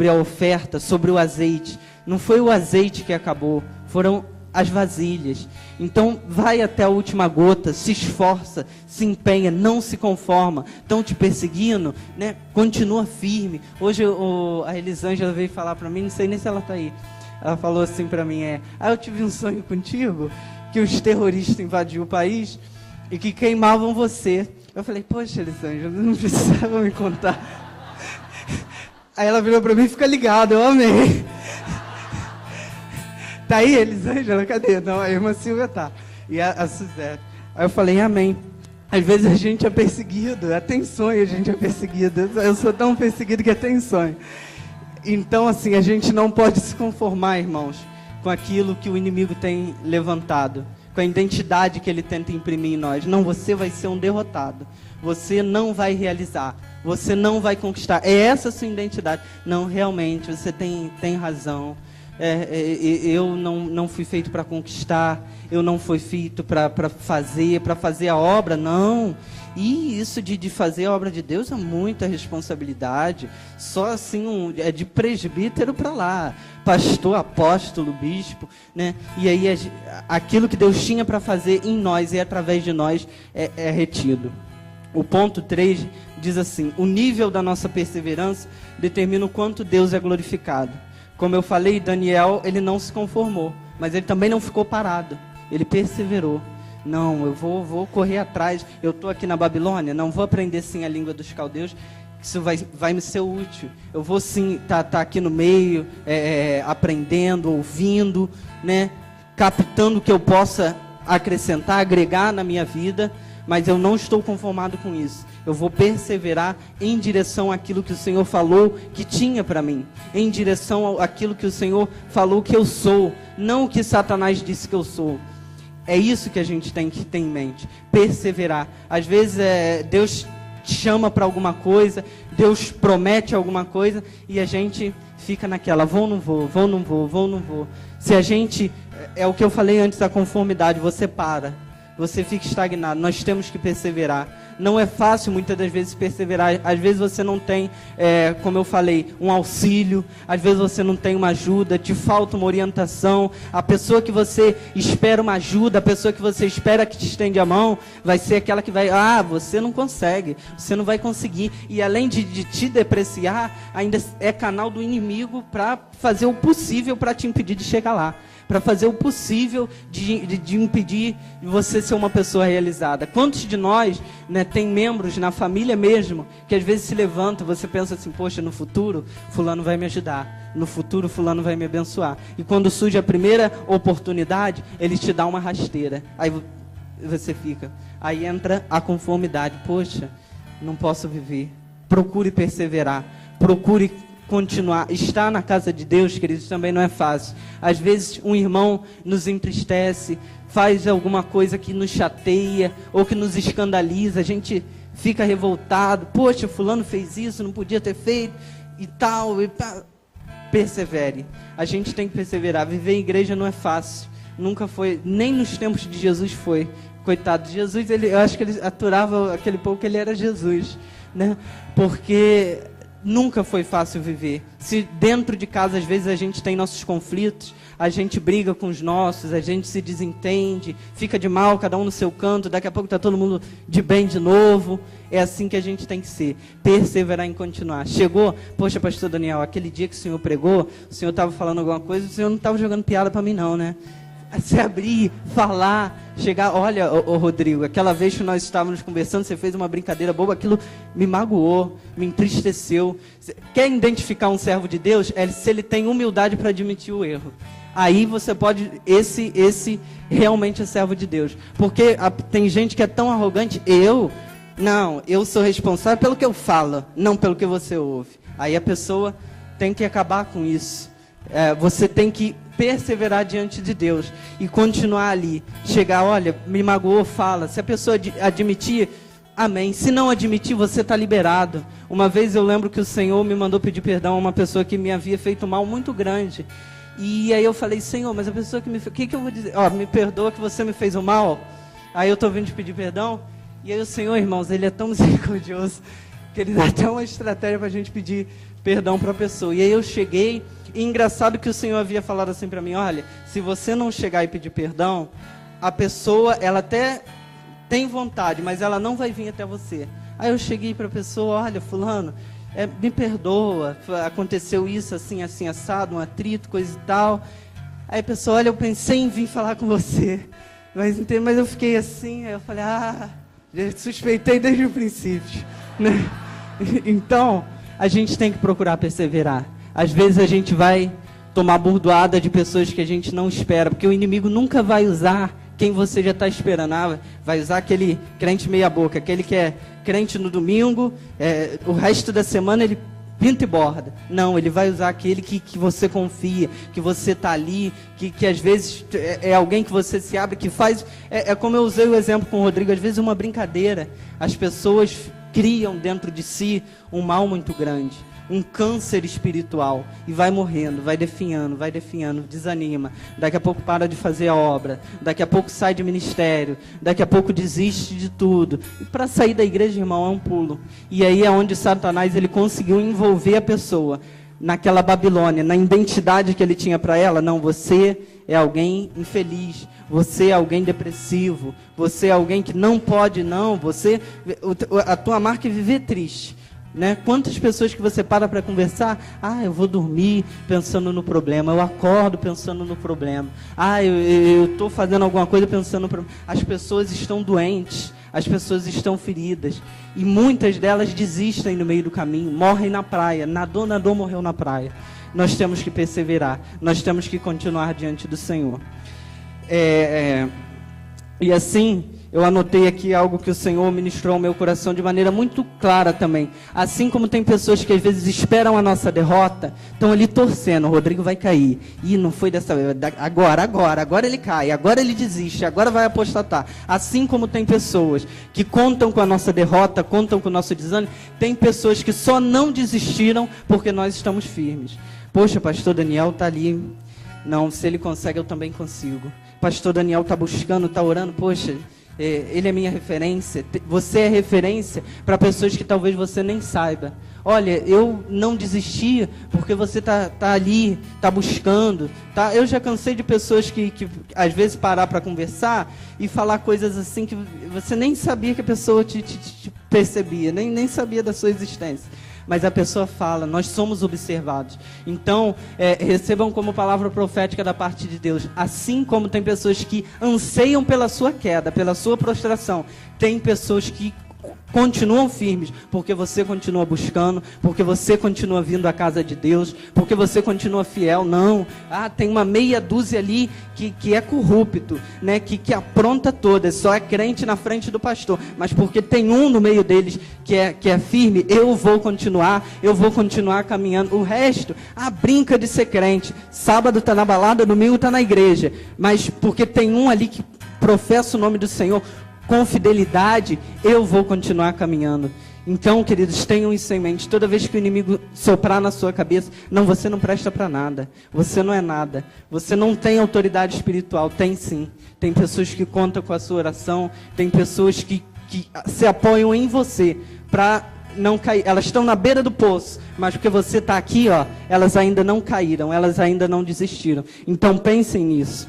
a oferta, sobre o azeite. Não foi o azeite que acabou, foram as vasilhas. Então vai até a última gota, se esforça, se empenha, não se conforma. Estão te perseguindo, né? Continua firme. Hoje a Elisângela veio falar para mim, não sei nem se ela está aí. Ela falou assim para mim, eu tive um sonho contigo, que os terroristas invadiam o país e que queimavam você. Eu falei, poxa, Elisângela, não precisava me contar. Aí ela virou para mim, fica ligado, eu amei. Tá aí, Elisângela? Cadê? Não, a irmã Silvia tá. E a Suzete. Aí eu falei, amém. Às vezes a gente é perseguido, até em sonho a gente é perseguido. Eu sou tão perseguido que até em sonho. Então, assim, a gente não pode se conformar, irmãos, com aquilo que o inimigo tem levantado, com a identidade que ele tenta imprimir em nós. Não, você vai ser um derrotado. Você não vai realizar. Você não vai conquistar. É essa a sua identidade. Não, realmente, você tem razão. Eu não fui feito para conquistar. Eu não fui feito para fazer a obra. Não. E isso de fazer a obra de Deus é muita responsabilidade. Só assim, é de presbítero para lá. Pastor, apóstolo, bispo, né? E aí aquilo que Deus tinha para fazer em nós e através de nós é retido. O ponto 3 diz assim: o nível da nossa perseverança determina o quanto Deus é glorificado. Como eu falei, Daniel, ele não se conformou, mas ele também não ficou parado. Ele perseverou. Não, eu vou correr atrás. Eu estou aqui na Babilônia, não vou aprender sim a língua dos caldeus. Isso vai me ser útil. Eu vou sim tá aqui no meio, aprendendo, ouvindo, né? Captando o que eu possa acrescentar, agregar na minha vida. Mas eu não estou conformado com isso. Eu vou perseverar em direção àquilo que o Senhor falou que tinha para mim. Em direção àquilo que o Senhor falou que eu sou. Não o que Satanás disse que eu sou. É isso que a gente tem que ter em mente. Perseverar. Às vezes Deus te chama para alguma coisa. Deus promete alguma coisa. E a gente fica naquela, vou, não vou, vou, não vou, vou, não vou. Se a gente, é o que eu falei antes da conformidade, você para. Você fica estagnado. Nós temos que perseverar. Não é fácil muitas das vezes perseverar. Às vezes você não tem, como eu falei, um auxílio. Às vezes você não tem uma ajuda. Te falta uma orientação. A pessoa que você espera uma ajuda, a pessoa que você espera que te estende a mão, vai ser aquela que vai, você não consegue, você não vai conseguir. E além de te depreciar, ainda é canal do inimigo para fazer o possível para te impedir de chegar lá. Para fazer o possível de impedir você ser uma pessoa realizada. Quantos de nós, né, tem membros na família mesmo, que às vezes se levantam, você pensa assim, poxa, no futuro fulano vai me ajudar, no futuro fulano vai me abençoar. E quando surge a primeira oportunidade, ele te dá uma rasteira. Aí você fica, aí entra a conformidade, poxa, não posso viver. Procure perseverar, procure continuar. Estar na casa de Deus, queridos, também não é fácil. Às vezes um irmão nos entristece, faz alguma coisa que nos chateia ou que nos escandaliza, a gente fica revoltado, poxa, fulano fez isso, não podia ter feito e tal. Persevere. A gente tem que perseverar. Viver em igreja não é fácil. Nunca foi, nem nos tempos de Jesus foi. Coitado de Jesus, eu acho que ele aturava aquele povo que ele era Jesus, né? Porque nunca foi fácil viver. Se dentro de casa, às vezes, a gente tem nossos conflitos, a gente briga com os nossos, a gente se desentende, fica de mal, cada um no seu canto, daqui a pouco está todo mundo de bem de novo. É assim que a gente tem que ser, perseverar em continuar. Chegou, poxa, pastor Daniel, aquele dia que o senhor pregou, o senhor estava falando alguma coisa, o senhor não estava jogando piada para mim não, né? Se abrir, falar, chegar, olha, ô Rodrigo, aquela vez que nós estávamos conversando, você fez uma brincadeira boba, aquilo me magoou, me entristeceu. Quer identificar um servo de Deus? É se ele tem humildade para admitir o erro. Aí você pode, esse realmente é servo de Deus. Porque tem gente que é tão arrogante, eu sou responsável pelo que eu falo, não pelo que você ouve. Aí a pessoa tem que acabar com isso. Você tem que perseverar diante de Deus e continuar ali, chegar, olha, me magoou, fala. Se a pessoa admitir, amém. Se não admitir, você está liberado. Uma vez eu lembro que o Senhor me mandou pedir perdão a uma pessoa que me havia feito mal muito grande. E aí eu falei, Senhor, mas a pessoa que me fez, o que eu vou dizer? Me perdoa que você me fez o mal. Aí eu estou vindo te pedir perdão. E aí o Senhor, irmãos, ele é tão misericordioso que ele dá até uma estratégia para a gente pedir perdão para a pessoa. E aí eu cheguei. E engraçado que o Senhor havia falado assim para mim, olha, se você não chegar e pedir perdão, a pessoa, ela até tem vontade, mas ela não vai vir até você. Aí eu cheguei para a pessoa, olha, fulano, me perdoa, aconteceu isso, assim, assim, assado, um atrito, coisa e tal. Aí a pessoa, olha, eu pensei em vir falar com você, mas eu fiquei assim, aí eu falei, já suspeitei desde o princípio, né? Então, a gente tem que procurar perseverar. Às vezes a gente vai tomar burdoada de pessoas que a gente não espera, porque o inimigo nunca vai usar quem você já está esperando. Vai usar aquele crente meia boca, aquele que é crente no domingo, o resto da semana ele pinta e borda. Não, ele vai usar aquele que você confia, que você está ali, que às vezes é alguém que você se abre, que faz... É como eu usei o exemplo com o Rodrigo, às vezes uma brincadeira. As pessoas criam dentro de si um mal muito grande, um câncer espiritual, e vai morrendo, vai definhando, desanima. Daqui a pouco para de fazer a obra, daqui a pouco sai de ministério, daqui a pouco desiste de tudo. E para sair da igreja, irmão, é um pulo. E aí é onde Satanás ele conseguiu envolver a pessoa naquela Babilônia, na identidade que ele tinha para ela. Não, você é alguém infeliz, você é alguém depressivo, você é alguém que não pode, não, a tua marca é viver triste. Né? Quantas pessoas que você para conversar, eu vou dormir pensando no problema, eu acordo pensando no problema, eu estou fazendo alguma coisa pensando no problema. As pessoas estão doentes, as pessoas estão feridas, e muitas delas desistem no meio do caminho, morrem na praia, nadou, morreu na praia. Nós temos que perseverar, nós temos que continuar diante do Senhor. E assim, eu anotei aqui algo que o Senhor ministrou ao meu coração de maneira muito clara também. Assim como tem pessoas que às vezes esperam a nossa derrota, estão ali torcendo, o Rodrigo vai cair. Não foi dessa vez, agora ele cai, agora ele desiste, agora vai apostatar. Assim como tem pessoas que contam com a nossa derrota, contam com o nosso desânimo, tem pessoas que só não desistiram porque nós estamos firmes. Poxa, pastor Daniel está ali. Não, se ele consegue, eu também consigo. Pastor Daniel está buscando, está orando, poxa... ele é minha referência. Você é referência para pessoas que talvez você nem saiba. Olha, eu não desisti porque você tá ali, tá buscando. Tá? Eu já cansei de pessoas que às vezes parar para conversar e falar coisas assim que você nem sabia que a pessoa te percebia, nem sabia da sua existência. Mas a pessoa fala, nós somos observados. Então, recebam como palavra profética da parte de Deus. Assim como tem pessoas que anseiam pela sua queda, pela sua prostração, tem pessoas que continuam firmes, porque você continua buscando, porque você continua vindo à casa de Deus, porque você continua fiel. Não, tem uma meia dúzia ali que é corrupto, né? que apronta todas, só é crente na frente do pastor, mas porque tem um no meio deles que é firme, eu vou continuar caminhando. O resto, brinca de ser crente, sábado está na balada, domingo está na igreja, mas porque tem um ali que professa o nome do Senhor com fidelidade, eu vou continuar caminhando. Então, queridos, tenham isso em mente. Toda vez que o inimigo soprar na sua cabeça, não, você não presta para nada, você não é nada, você não tem autoridade espiritual. Tem sim, tem pessoas que contam com a sua oração, tem pessoas que se apoiam em você para não cair. Elas estão na beira do poço, mas porque você está aqui, elas ainda não caíram, elas ainda não desistiram. Então pensem nisso.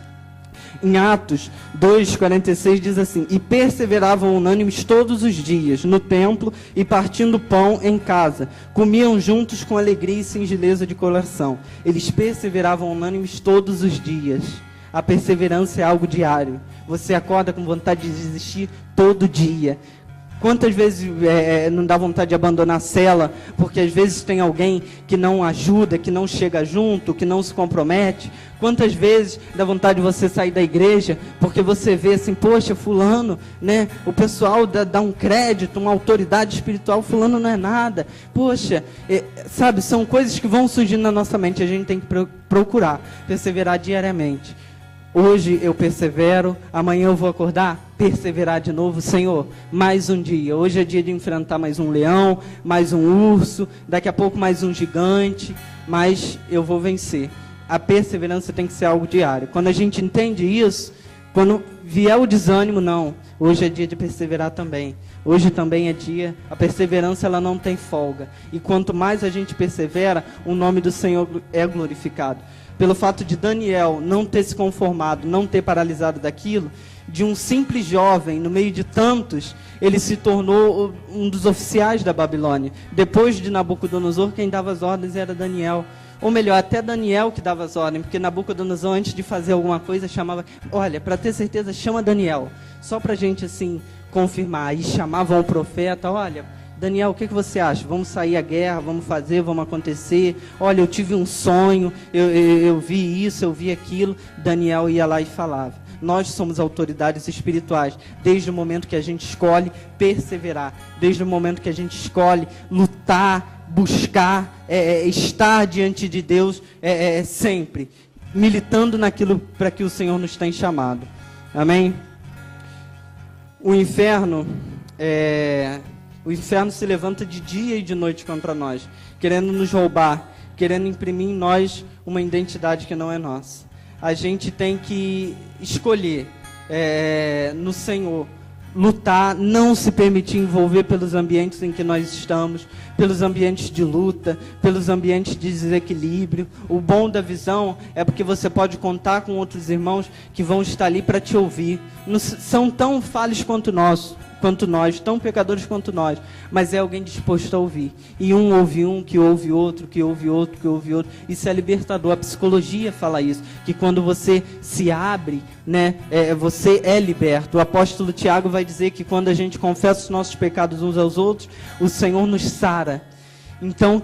Em Atos 2:46 diz assim: e perseveravam unânimes todos os dias no templo e partindo pão em casa, comiam juntos com alegria e singeleza de coração. Eles perseveravam unânimes todos os dias. A perseverança é algo diário. Você acorda com vontade de desistir todo dia. Quantas vezes não dá vontade de abandonar a cela, porque às vezes tem alguém que não ajuda, que não chega junto, que não se compromete? Quantas vezes dá vontade de você sair da igreja, porque você vê assim, poxa, fulano, né? O pessoal dá um crédito, uma autoridade espiritual, fulano não é nada. Poxa, sabe, são coisas que vão surgindo na nossa mente, a gente tem que procurar perseverar diariamente. Hoje eu persevero, amanhã eu vou acordar, perseverar de novo. Senhor, mais um dia. Hoje é dia de enfrentar mais um leão, mais um urso, daqui a pouco mais um gigante, mas eu vou vencer. A perseverança tem que ser algo diário. Quando a gente entende isso, quando vier o desânimo, não. Hoje é dia de perseverar também. Hoje também é dia, a perseverança ela não tem folga. E quanto mais a gente persevera, o nome do Senhor é glorificado. Pelo fato de Daniel não ter se conformado, não ter paralisado daquilo, de um simples jovem, no meio de tantos, ele se tornou um dos oficiais da Babilônia. Depois de Nabucodonosor, quem dava as ordens era Daniel. Ou melhor, até Daniel que dava as ordens, porque Nabucodonosor, antes de fazer alguma coisa, chamava, olha, para ter certeza, chama Daniel. Só para a gente, assim, confirmar. E chamavam o profeta, olha, Daniel, o que você acha? Vamos sair à guerra, vamos fazer, vamos acontecer. Olha, eu tive um sonho, eu vi isso, eu vi aquilo. Daniel ia lá e falava. Nós somos autoridades espirituais, desde o momento que a gente escolhe perseverar, desde o momento que a gente escolhe lutar buscar, estar diante de Deus sempre, militando naquilo para que o Senhor nos tem chamado. Amém? O inferno se levanta de dia e de noite contra nós, querendo nos roubar, querendo imprimir em nós uma identidade que não é nossa. A gente tem que escolher no Senhor, lutar, não se permitir envolver pelos ambientes em que nós estamos, pelos ambientes de luta, pelos ambientes de desequilíbrio. O bom da visão é porque você pode contar com outros irmãos que vão estar ali para te ouvir. Não são tão falhos quanto nós, tão pecadores quanto nós, mas é alguém disposto a ouvir. E um ouve um, que ouve outro, que ouve outro, que ouve outro. Isso é libertador. A psicologia fala isso, que quando você se abre, né, você é liberto. O apóstolo Tiago vai dizer que quando a gente confessa os nossos pecados uns aos outros, o Senhor nos sara. Então,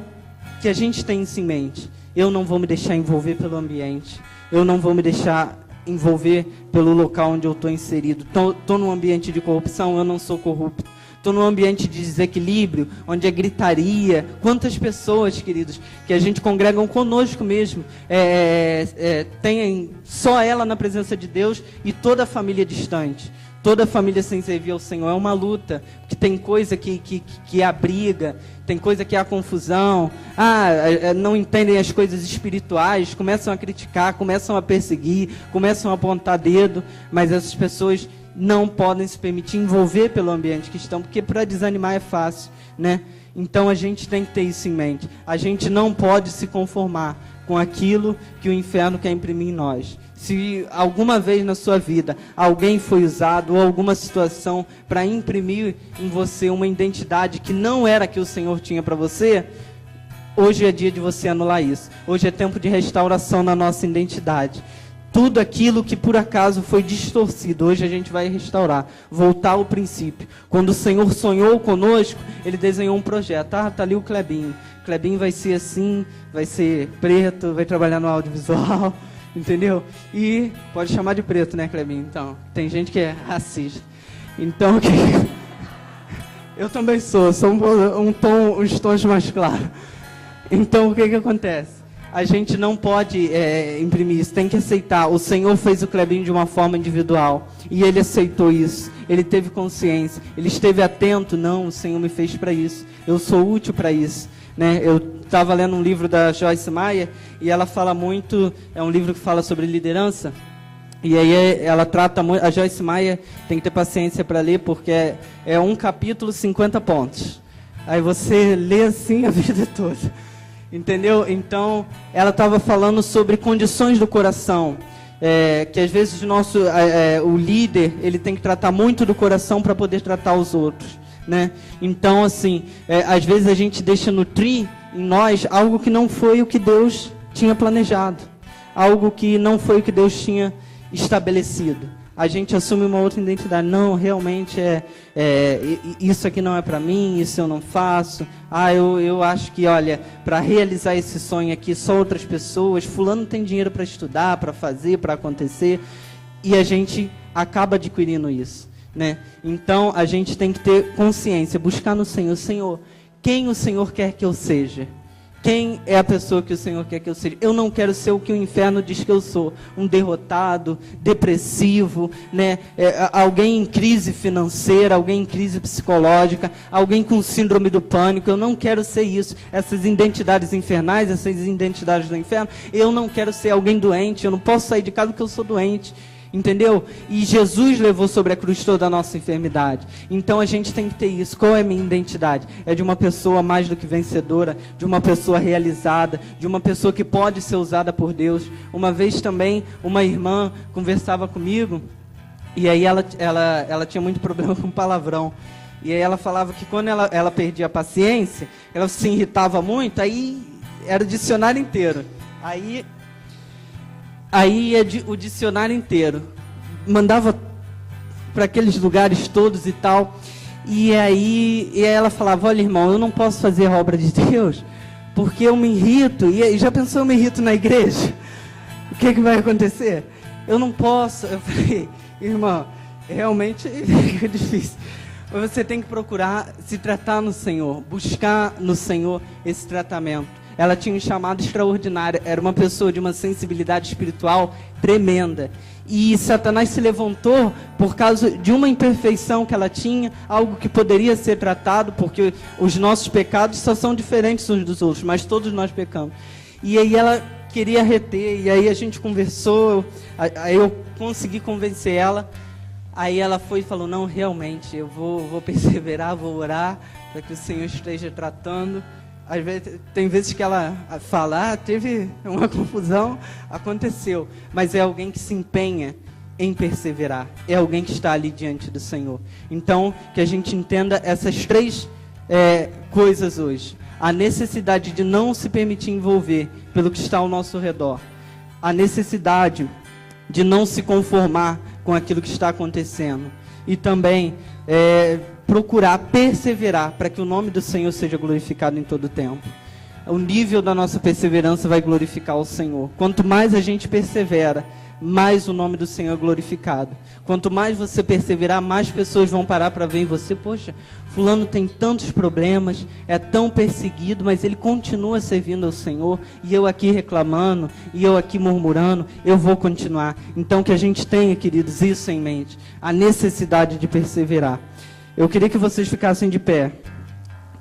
que a gente tenha isso em mente. Eu não vou me deixar envolver pelo ambiente. Eu não vou me deixar envolver pelo local onde eu estou inserido. Estou num ambiente de corrupção, eu não sou corrupto. Estou num ambiente de desequilíbrio, onde é gritaria. Quantas pessoas, queridos, que a gente congregam conosco mesmo, tem só ela na presença de Deus e toda a família distante. Toda a família sem servir ao Senhor. É uma luta, que tem coisa que é a briga, tem coisa que é a confusão. Não entendem as coisas espirituais, começam a criticar, começam a perseguir, começam a apontar dedo, mas essas pessoas não podem se permitir envolver pelo ambiente que estão, porque para desanimar é fácil, né? Então a gente tem que ter isso em mente. A gente não pode se conformar com aquilo que o inferno quer imprimir em nós. Se alguma vez na sua vida alguém foi usado ou alguma situação para imprimir em você uma identidade que não era a que o Senhor tinha para você, hoje é dia de você anular isso. Hoje é tempo de restauração na nossa identidade. Tudo aquilo que por acaso foi distorcido, hoje a gente vai restaurar, voltar ao princípio. Quando o Senhor sonhou conosco, Ele desenhou um projeto. Tá ali o Clebinho. Clebinho vai ser assim, vai ser preto, vai trabalhar no audiovisual, entendeu? E pode chamar de preto, né, Clebinho? Então, tem gente que é racista. Então, eu também sou uns tons mais claros. Então, o que acontece? A gente não pode imprimir isso, tem que aceitar. O Senhor fez o Clebinho de uma forma individual e ele aceitou isso. Ele teve consciência, ele esteve atento. Não, o Senhor me fez para isso. Eu sou útil para isso, né? Eu estava lendo um livro da Joyce Meyer e ela fala muito. É um livro que fala sobre liderança. E aí ela trata muito. A Joyce Meyer tem que ter paciência para ler, porque é um capítulo, 50 pontos. Aí você lê assim a vida toda. Entendeu? Então, ela estava falando sobre condições do coração, que às vezes o líder, ele tem que tratar muito do coração para poder tratar os outros, né? Então, assim, às vezes a gente deixa nutrir em nós algo que não foi o que Deus tinha planejado, algo que não foi o que Deus tinha estabelecido. A gente assume uma outra identidade. Não, realmente isso aqui não é para mim, isso eu não faço. Eu acho que, olha, para realizar esse sonho aqui, só outras pessoas. Fulano tem dinheiro para estudar, para fazer, para acontecer. E a gente acaba adquirindo isso, né? Então, a gente tem que ter consciência, buscar no Senhor. Senhor, quem o Senhor quer que eu seja? Quem é a pessoa que o Senhor quer que eu seja? Eu não quero ser o que o inferno diz que eu sou. Um derrotado, depressivo, né? Alguém em crise financeira, alguém em crise psicológica, alguém com síndrome do pânico. Eu não quero ser isso. Essas identidades infernais, essas identidades do inferno. Eu não quero ser alguém doente. Eu não posso sair de casa porque eu sou doente. Entendeu? E Jesus levou sobre a cruz toda a nossa enfermidade. Então a gente tem que ter isso. Qual é a minha identidade? É de uma pessoa mais do que vencedora, de uma pessoa realizada, de uma pessoa que pode ser usada por Deus. Uma vez também, uma irmã conversava comigo, e aí ela tinha muito problema com palavrão. E aí ela falava que quando ela perdia a paciência, ela se irritava muito, aí era o dicionário inteiro. Aí o dicionário inteiro, mandava para aqueles lugares todos e tal, e aí ela falava, olha irmão, eu não posso fazer a obra de Deus, porque eu me irrito, e já pensou, eu me irrito na igreja? O que vai acontecer? Eu não posso. Eu falei, irmão, realmente fica difícil, Mas você tem que procurar se tratar no Senhor, buscar no Senhor esse tratamento. Ela tinha um chamado extraordinário, era uma pessoa de uma sensibilidade espiritual tremenda. E Satanás se levantou por causa de uma imperfeição que ela tinha, algo que poderia ser tratado, porque os nossos pecados só são diferentes uns dos outros, mas todos nós pecamos. E aí ela queria reter, e aí a gente conversou, aí eu consegui convencer ela. Aí ela foi e falou, não, realmente, eu vou perseverar, vou orar, para que o Senhor esteja tratando. Às vezes, tem vezes que ela fala, teve uma confusão, aconteceu. Mas é alguém que se empenha em perseverar. É alguém que está ali diante do Senhor. Então, que a gente entenda essas três coisas hoje. A necessidade de não se permitir envolver pelo que está ao nosso redor. A necessidade de não se conformar com aquilo que está acontecendo. E também procurar perseverar para que o nome do Senhor seja glorificado em todo o tempo. O nível da nossa perseverança vai glorificar o Senhor. Quanto mais a gente persevera, mais o nome do Senhor é glorificado. Quanto mais você perseverar, mais pessoas vão parar para ver em você. Poxa, fulano tem tantos problemas, é tão perseguido, mas ele continua servindo ao Senhor. E eu aqui reclamando, e eu aqui murmurando, eu vou continuar. Então que a gente tenha, queridos, isso em mente. A necessidade de perseverar. Eu queria que vocês ficassem de pé,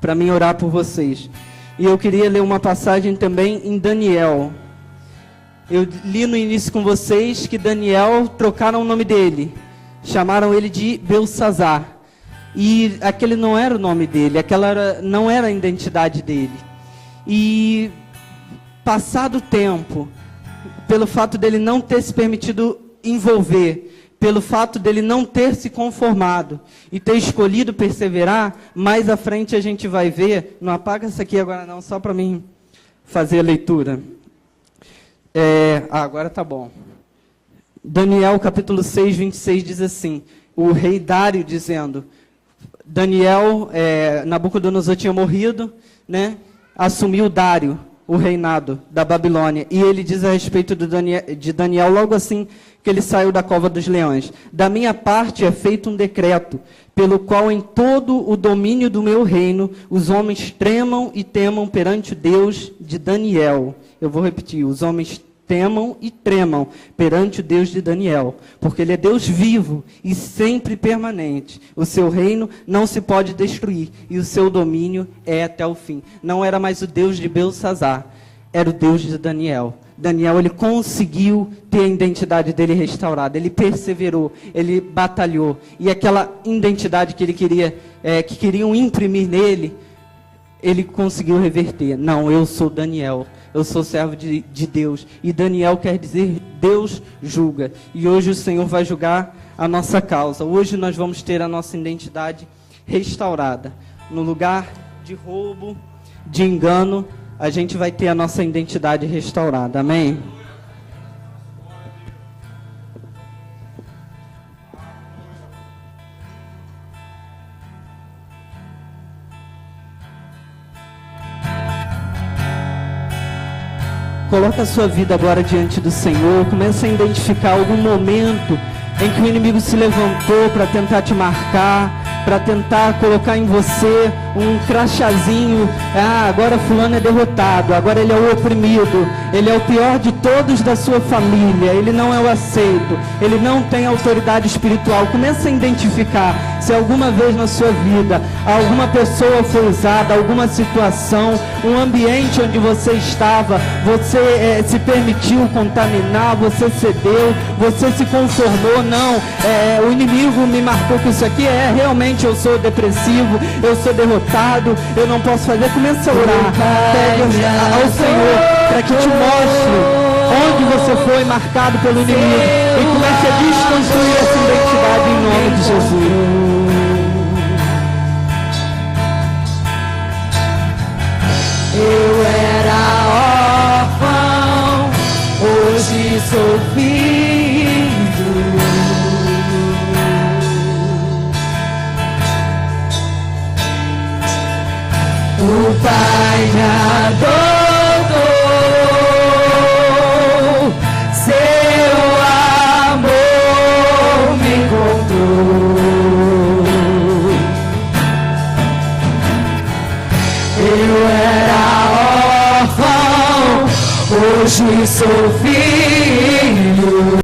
para mim orar por vocês. E eu queria ler uma passagem também em Daniel. Eu li no início com vocês que Daniel, trocaram o nome dele. Chamaram ele de Belsassar. E aquele não era o nome dele, não era a identidade dele. E passado o tempo, pelo fato dele não ter se permitido envolver, pelo fato dele não ter se conformado e ter escolhido perseverar, mais à frente a gente vai ver, não apaga isso aqui agora não, só para mim fazer a leitura. Agora tá bom. Daniel capítulo 6, 26 diz assim, o rei Dário dizendo, Nabucodonosor tinha morrido, né? Assumiu Dário o reinado da Babilônia, e ele diz a respeito de Daniel, logo assim que ele saiu da cova dos leões, da minha parte é feito um decreto, pelo qual em todo o domínio do meu reino, os homens tremam e temam perante o Deus de Daniel. Eu vou repetir, os homens temam e tremam perante o Deus de Daniel, porque ele é Deus vivo e sempre permanente. O seu reino não se pode destruir e o seu domínio é até o fim. Não era mais o Deus de Belsassar, era o Deus de Daniel. Daniel, ele conseguiu ter a identidade dele restaurada, ele perseverou, ele batalhou, e aquela identidade que ele queria, que queriam imprimir nele, ele conseguiu reverter. Não, eu sou Daniel, eu sou servo de Deus. E Daniel quer dizer, Deus julga. E hoje o Senhor vai julgar a nossa causa. Hoje nós vamos ter a nossa identidade restaurada. No lugar de roubo, de engano, a gente vai ter a nossa identidade restaurada. Amém? Coloca a sua vida agora diante do Senhor. Começa a identificar algum momento em que o inimigo se levantou para tentar te marcar, para tentar colocar em você um crachazinho. Agora fulano é derrotado, agora ele é o oprimido, ele é o pior de todos da sua família, ele não é o aceito, ele não tem autoridade espiritual. Começa a identificar se alguma vez na sua vida alguma pessoa foi usada, alguma situação, um ambiente onde você estava, você se permitiu contaminar, você cedeu, você se conformou. Não, o inimigo me marcou que isso aqui realmente eu sou depressivo, eu sou derrotado, eu não posso fazer. Começa a orar, pede ao Senhor para que te mostre onde você foi marcado pelo inimigo e comece a desconstruir essa identidade em nome de Jesus. Eu era órfão, hoje sou filho. O Pai me adotou, seu amor me encontrou. Hoje sou filho.